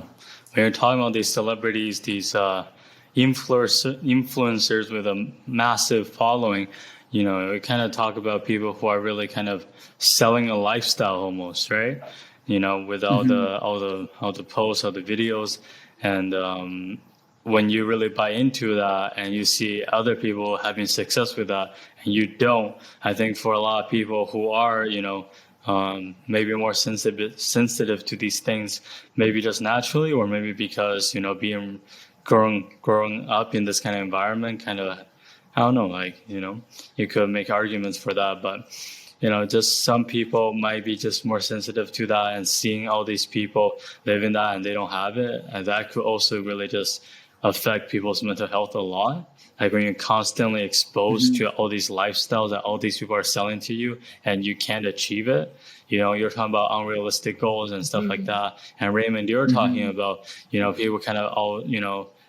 when you're talking about these celebrities, these influencers with a massive following, we kind of talk about people who are really kind of selling a lifestyle almost, right? With all the posts, all the videos, and when you really buy into that and you see other people having success with that and you don't, I think for a lot of people who are, maybe more sensitive to these things, maybe just naturally, or maybe because, being growing up in this kind of environment, kind of, I don't know, you could make arguments for that, but just some people might be just more sensitive to that and seeing all these people living that and they don't have it. And that could also really just affect people's mental health a lot. Like when you're constantly exposed to all these lifestyles that all these people are selling to you and you can't achieve it. You're talking about unrealistic goals and stuff like that. And Raymond, you're talking about, people kind of all,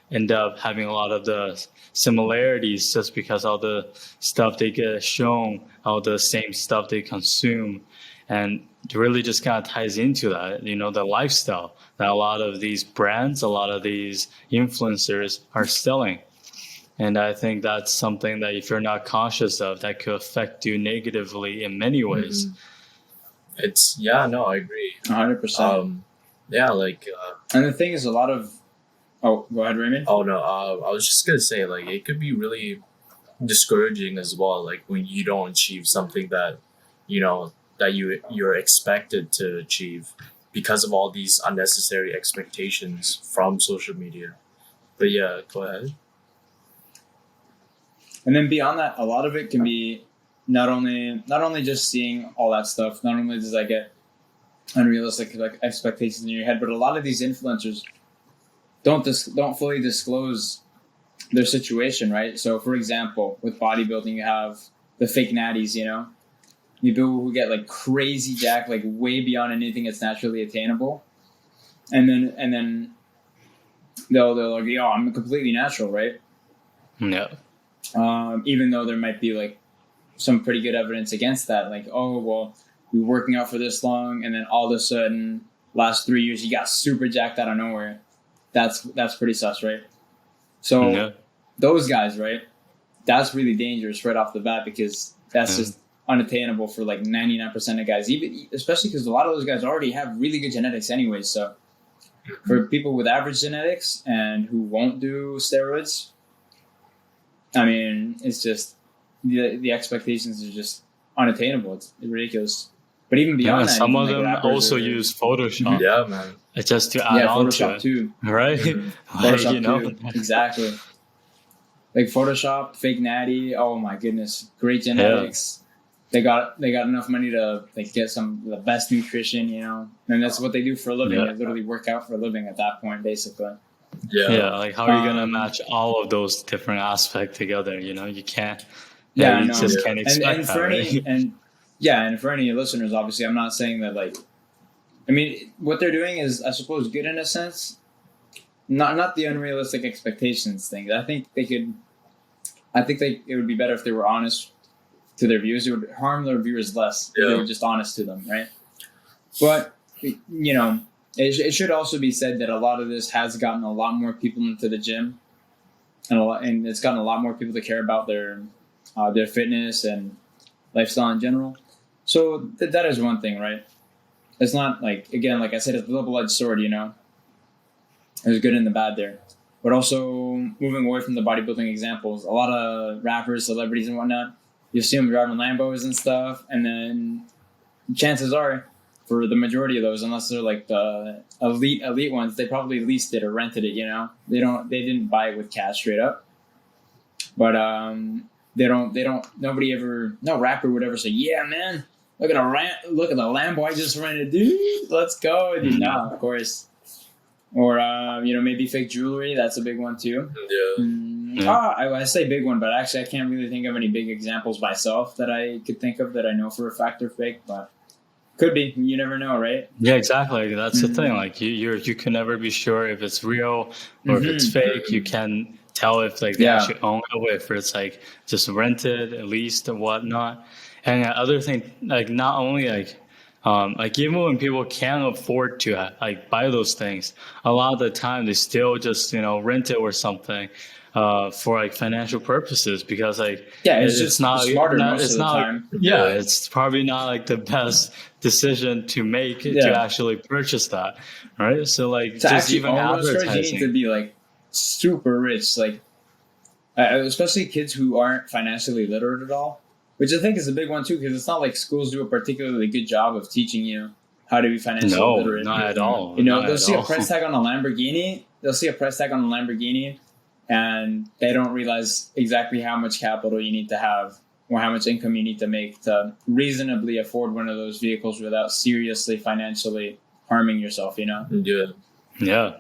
end up having a lot of the similarities just because all the stuff they get shown, all the same stuff they consume. And it really just kind of ties into that, the lifestyle that a lot of these brands, a lot of these influencers are selling. And I think that's something that if you're not conscious of, that could affect you negatively in many ways. I agree. 100%. And the thing is a lot of, oh, go ahead, Raymond. Oh, no, I was just going to say, it could be really discouraging as well, when you don't achieve something that, that you're expected to achieve because of all these unnecessary expectations from social media. But yeah, go ahead. And then beyond that, a lot of it can be not only just seeing all that stuff, not only does that get unrealistic expectations in your head, but a lot of these influencers don't fully disclose their situation, right? So, for example, with bodybuilding, you have the fake natties, people who get crazy jacked, way beyond anything that's naturally attainable, and then they'll like, I'm completely natural, right? Yeah. Even though there might be some pretty good evidence against that, we were working out for this long, and then all of a sudden, last 3 years, you got super jacked out of nowhere. That's pretty sus, right? So those guys, right? That's really dangerous right off the bat because that's just unattainable for 99% of guys, even especially because a lot of those guys already have really good genetics anyway. So for people with average genetics and who won't do steroids, I mean, it's just the expectations are just unattainable. It's ridiculous. But even beyond that, some of them also use Photoshop. Yeah, man. Just to add on to Photoshop it. too. Right? Photoshop too. Exactly. Photoshop, fake natty. Oh my goodness, great genetics. Yeah. They got enough money to get the best nutrition, and that's what they do for a living. They literally work out for a living at that point, basically. Yeah. How are you gonna match all of those different aspects together? You can't. Yeah, you just can't expect and for that. and for any listeners, obviously, I'm not saying that I mean, what they're doing is, I suppose, good in a sense. Not the unrealistic expectations thing. I think it would be better if they were honest to their viewers. It would harm their viewers less if they were just honest to them, right? But it should also be said that a lot of this has gotten a lot more people into the gym, and it's gotten a lot more people to care about their fitness and lifestyle in general. So that is one thing, right? It's not again, like I said, it's a double-edged sword, There's good and the bad there. But also, moving away from the bodybuilding examples, a lot of rappers, celebrities, and whatnot, you see them driving Lambos and stuff, and then chances are, for the majority of those, unless they're the elite ones, they probably leased it or rented it. They didn't buy it with cash straight up. But no rapper would ever say, "Yeah, man, look at the Lambo I just rented, dude. Let's go." No, of course. Or maybe fake jewelry. That's a big one too. I say big one, but actually I can't really think of any big examples myself that I could think of that I know for a fact are fake. But could be. You never know, right? Yeah, exactly. That's the thing. You can never be sure if it's real or if it's fake. You can tell if they actually own it, or if it's just rented, at least, and whatnot. And the other thing, not only Like even when people can't afford to like buy those things, a lot of the time they still just rent it or something for like financial purposes because like Yeah, it's it's just not smarter most it's of the not like, time. yeah, Yeah. it's probably not like the best decision to make to Yeah. actually purchase that, right? So like To just actually even own those toys, you need to advertising. be like super rich, like especially kids who aren't financially literate at all. Which I think is a big one too, because it's not like schools do a particularly good job of teaching you how to be financially No, literate. not at Mhm. all, You know, not they'll at see a all. price tag on a Lamborghini. They'll see a price tag on a Lamborghini, and they don't realize exactly how much capital you need to have or how much income you need to make to reasonably afford one of those vehicles without seriously financially harming yourself. You know, Yeah. Yeah.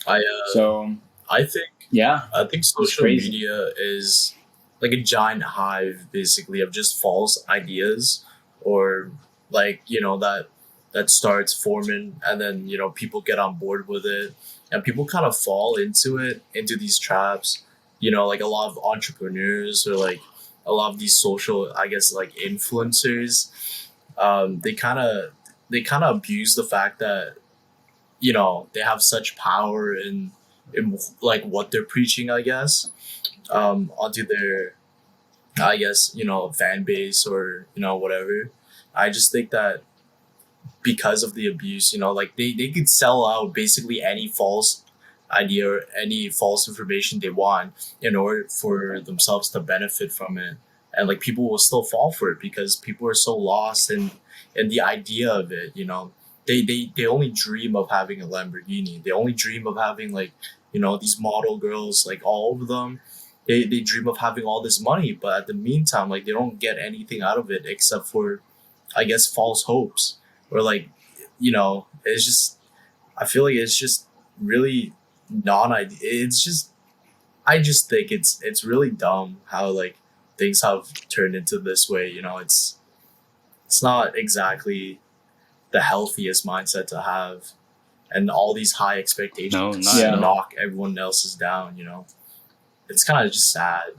I so I think yeah, I think it's social crazy. media is like a giant hive basically of just false ideas or like that starts forming and then people get on board with it and people kind of fall into these traps, like a lot of entrepreneurs or like a lot of these social, I guess, like influencers. They kind of abuse the fact that they have such power in like what they're preaching, I guess, onto their, I guess, fan base or whatever. I just think that because of the abuse, like they could sell out basically any false idea or any false information they want in order for themselves to benefit from it, and like people will still fall for it because people are so lost in the idea of it. They only dream of having a Lamborghini. They only dream of having like these model girls like all over them. They dream of having all this money, but at the meantime, like they don't get anything out of it except for, I guess, false hopes or like it's just, I feel like it's just really non-idea. It's just, I just think it's really dumb how like things have turned into this way. It's not exactly the healthiest mindset to have, and all these high No, expectations not at Yeah. all. knock everyone else's down. It's kind of just sad.